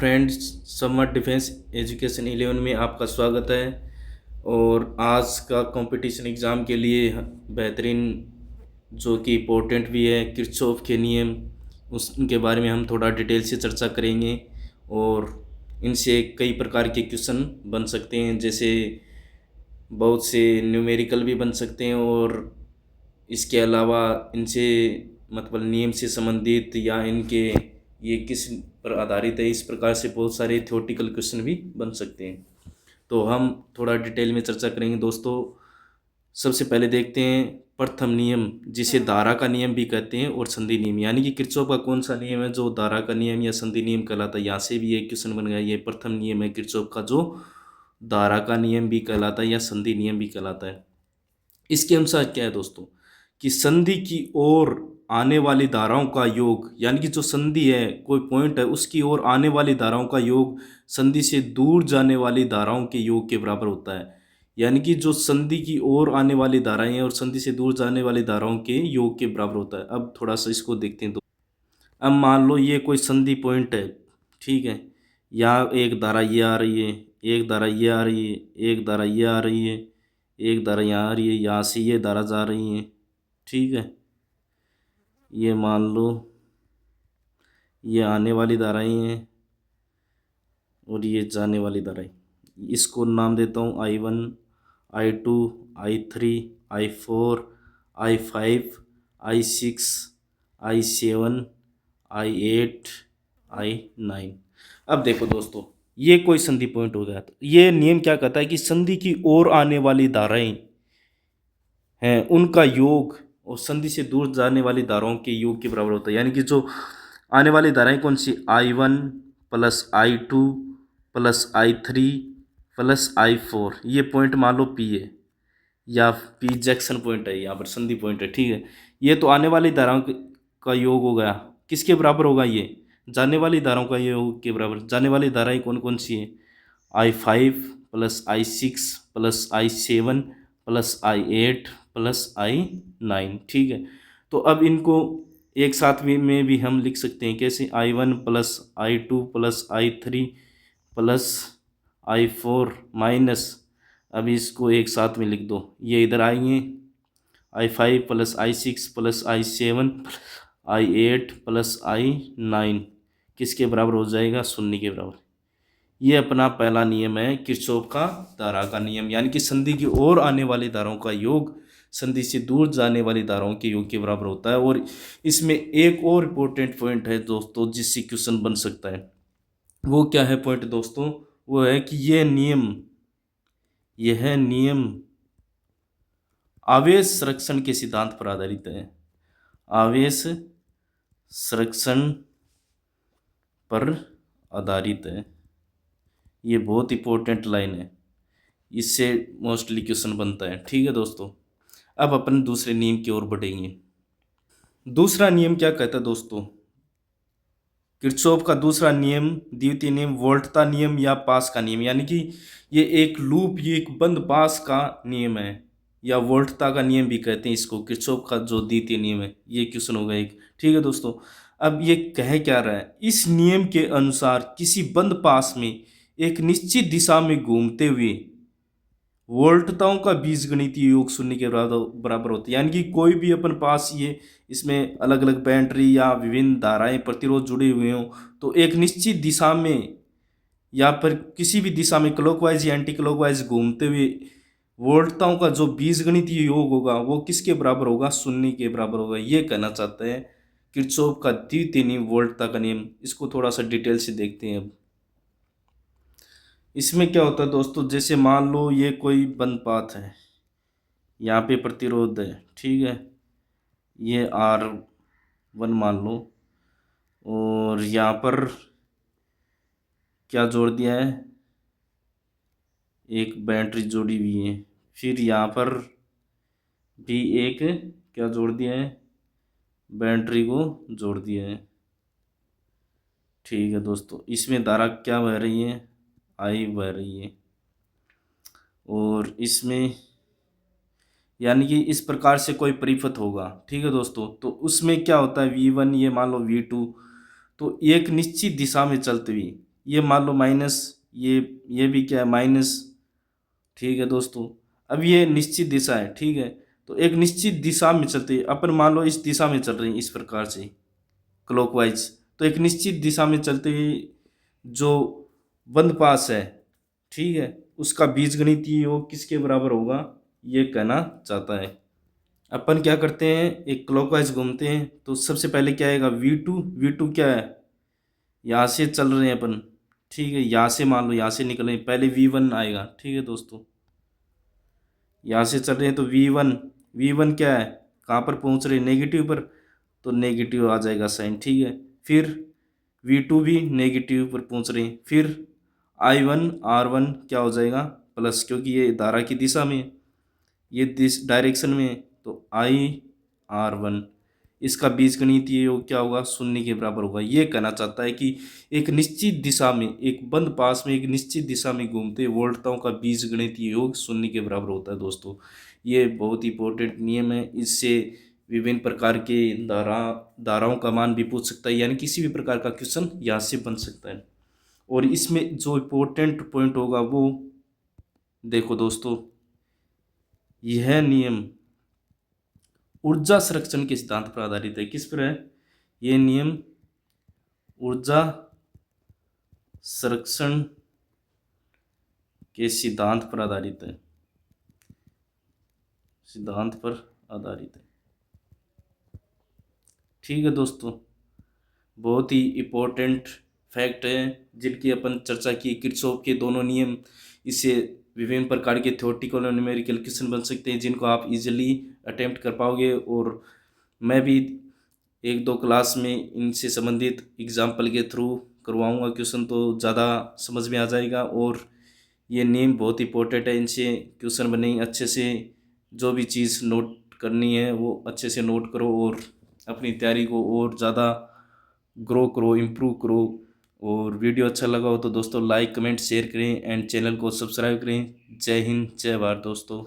Friends, summer defence education 11 में आपका स्वागत है। और आज का कंपटीशन एग्ज़ाम के लिए बेहतरीन जो कि इम्पोर्टेंट भी है किरचॉफ के नियम, उनके बारे में हम थोड़ा डिटेल से चर्चा करेंगे। और इनसे कई प्रकार के क्वेश्चन बन सकते हैं, जैसे बहुत से न्यूमेरिकल भी बन सकते हैं, और इसके अलावा इनसे मतलब नियम से संबंधित या इनके ये किस पर आधारित है, इस प्रकार से बहुत सारे थ्योरेटिकल क्वेश्चन भी बन सकते हैं। तो हम थोड़ा डिटेल में चर्चा करेंगे दोस्तों। सबसे पहले देखते हैं प्रथम नियम, जिसे धारा का नियम भी कहते हैं, और संधि नियम, यानी कि किरचॉफ का कौन सा नियम है जो धारा का नियम या संधि नियम कहलाता है। यहाँ से भी एक क्वेश्चन बन गया। ये प्रथम नियम है किरचॉफ का, जो धारा का नियम भी कहलाता है या संधि नियम भी कहलाता है। इसके अनुसार क्या है दोस्तों, कि संधि की ओर आने वाली धाराओं का योग, यानी कि जो संधि है, कोई पॉइंट है, उसकी ओर आने वाली धाराओं का योग संधि से दूर जाने वाली धाराओं के योग के बराबर होता है। यानी कि जो संधि की ओर आने वाली धाराएं हैं और संधि से दूर जाने वाली धाराओं के योग के बराबर होता है। अब थोड़ा सा इसको देखते हैं। तो अब मान लो ये कोई संधि पॉइंट है, ठीक है। यहाँ एक धारा ये आ रही है, एक धारा ये आ रही है, एक धारा ये आ रही है, एक धारा यहाँ आ रही है, यहाँ से ये धारा जा रही है, ठीक है। ये मान लो ये आने वाली धाराएं हैं और ये जाने वाली धाराएं। इसको नाम देता हूँ I1, I2, I3, I4, I5, I6, I7, I8, I9। अब देखो दोस्तों, ये कोई संधि पॉइंट हो गया। तो ये नियम क्या कहता है कि संधि की ओर आने वाली धाराएं हैं, उनका योग और संधि से दूर जाने वाली धाराओं के योग के बराबर होता है। यानी कि जो आने वाली धाराएं कौन सी, I1 plus I2 plus I3 plus I4, ये पॉइंट मान लो P है, या P जैक्सन पॉइंट है, यहाँ पर संधि पॉइंट है, ठीक है। ये तो आने वाली धाराओं का योग हो गया। किसके बराबर होगा, ये जाने वाली धाराओं का योग के बराबर। जाने वाली धाराएं कौन कौन सी है, I5 plus I6 plus I7 plus I8 plus I9, ठीक है। तो अब इनको एक साथ में भी हम लिख सकते हैं, कैसे, I1 plus I2 plus I3 plus I4 minus, अब इसको एक साथ में लिख दो, ये इधर आएंगे, I5 plus I6 plus I7 I8 plus I9 किसके बराबर हो जाएगा, 0 के बराबर। ये अपना पहला नियम है किरचॉफ का धारा का नियम, यानी कि संधि की ओर आने वाली धाराओं का योग संधि से दूर जाने वाली धाराओं के योग के बराबर होता है। और इसमें एक और इम्पोर्टेंट पॉइंट है दोस्तों, जिससे क्वेश्चन बन सकता है। वो क्या है पॉइंट दोस्तों, वो है कि यह नियम आवेश संरक्षण के सिद्धांत पर आधारित है। आवेश संरक्षण पर आधारित है। ये बहुत इंपॉर्टेंट लाइन है, इससे मोस्टली क्वेश्चन बनता है, ठीक है दोस्तों। अब अपन दूसरे नियम की ओर बढ़ेंगे। दूसरा नियम क्या कहता है दोस्तों, किरचॉफ का दूसरा नियम, द्वितीय नियम, वोल्टता नियम या पास का नियम, यानी कि ये एक लूप, ये एक बंद पास का नियम है, या वोल्टता का नियम भी कहते हैं इसको। किरचॉफ का जो द्वितीय नियम है, ये क्वेश्चन होगा एक, ठीक है दोस्तों। अब ये कह क्या रहा है, इस नियम के अनुसार किसी बंद पास में एक निश्चित दिशा में घूमते हुए वोल्टताओं का बीजगणितीय योग 0 के बराबर होता है। यानी कि कोई भी अपन पास ये इसमें अलग अलग बैटरी या विभिन्न धाराएं प्रतिरोध जुड़े हुए हों, तो एक निश्चित दिशा में या फिर किसी भी दिशा में क्लॉकवाइज या एंटी क्लॉकवाइज घूमते हुए वोल्टताओं का जो बीजगणितीय योग होगा वो किसके बराबर होगा, 0 के बराबर होगा। ये कहना चाहते हैं किरचॉफ का द्वितीय नियम, वोल्टता का नियम। इसको थोड़ा सा डिटेल से देखते हैं। अब इसमें क्या होता है दोस्तों, जैसे मान लो ये कोई बंद पाथ है, यहाँ पे प्रतिरोध है, ठीक है, ये R1 मान लो, और यहाँ पर क्या जोड़ दिया है, एक बैटरी जोड़ी हुई है, फिर यहाँ पर भी एक क्या जोड़ दिया है, बैटरी को जोड़ दिया है, ठीक है दोस्तों। इसमें धारा क्या बह रही है, I बह रही है। और इसमें यानी कि इस प्रकार से कोई परिपथ होगा, ठीक है दोस्तों, तो उसमें क्या होता है, V1, ये मान लो V2, तो एक निश्चित दिशा में चलते हुए ये मान लो माइनस, ये भी क्या है, माइनस। ठीक है दोस्तों, अब ये निश्चित दिशा है, ठीक है। तो एक निश्चित दिशा में चलते अपन मान लो इस दिशा में चल रहे हैं, इस प्रकार से क्लॉकवाइज। तो एक निश्चित दिशा में चलते हुए जो बंद पास है, ठीक है, उसका बीजगणितीय योग किसके बराबर होगा, ये कहना चाहता है। अपन क्या करते हैं, एक क्लॉकवाइज घूमते हैं, तो सबसे पहले क्या आएगा, V2 क्या है, यहाँ से चल रहे हैं अपन, ठीक है, यहाँ से मान लो यहाँ से निकले, पहले V1 आएगा, ठीक है दोस्तों। यहाँ से चल रहे हैं तो V1 क्या है, कहाँ पर पहुँच रहे हैं, नेगेटिव पर, तो नेगेटिव आ जाएगा साइन, ठीक है। फिर V2 भी नेगेटिव पर पहुँच रहे हैं, फिर R1 क्या हो जाएगा, प्लस, क्योंकि ये धारा की दिशा में है, ये दिस डायरेक्शन में है, तो R1 इसका बीजगणितीय योग क्या होगा, शून्य के बराबर होगा। ये कहना चाहता है कि एक निश्चित दिशा में, एक बंद पास में एक निश्चित दिशा में घूमते वोल्टताओं का बीजगणितीय योग शून्य के बराबर होता है दोस्तों। ये बहुत ही इंपॉर्टेंट नियम है, इससे विभिन्न प्रकार के धाराओं का मान भी पूछ सकता है, यानी किसी भी प्रकार का क्वेश्चन यहाँ से बन सकता है। और इसमें जो इम्पोर्टेंट पॉइंट होगा वो देखो दोस्तों, यह नियम ऊर्जा संरक्षण के सिद्धांत पर आधारित है। किस पर है, ये नियम ऊर्जा संरक्षण के सिद्धांत पर आधारित है, सिद्धांत पर आधारित है, ठीक है दोस्तों। बहुत ही इम्पोर्टेंट फैक्ट है जिनकी अपन चर्चा की, किरचॉफ के दोनों नियम। इससे विभिन्न प्रकार के थ्योरेटिकल और न्यूमेरिकल क्वेश्चन बन सकते हैं जिनको आप इजीली अटेम्प्ट कर पाओगे। और मैं भी एक दो क्लास में इनसे संबंधित एग्जाम्पल के थ्रू करवाऊंगा क्वेश्चन, तो ज़्यादा समझ में आ जाएगा। और ये नियम बहुत इंपॉर्टेंट है, इनसे क्वेश्चन बने अच्छे से। जो भी चीज़ नोट करनी है वो अच्छे से नोट करो और अपनी तैयारी को और ज़्यादा ग्रो करो, इम्प्रूव करो। और वीडियो अच्छा लगा हो तो दोस्तों लाइक कमेंट शेयर करें एंड चैनल को सब्सक्राइब करें। जय हिंद, जय भारत दोस्तों।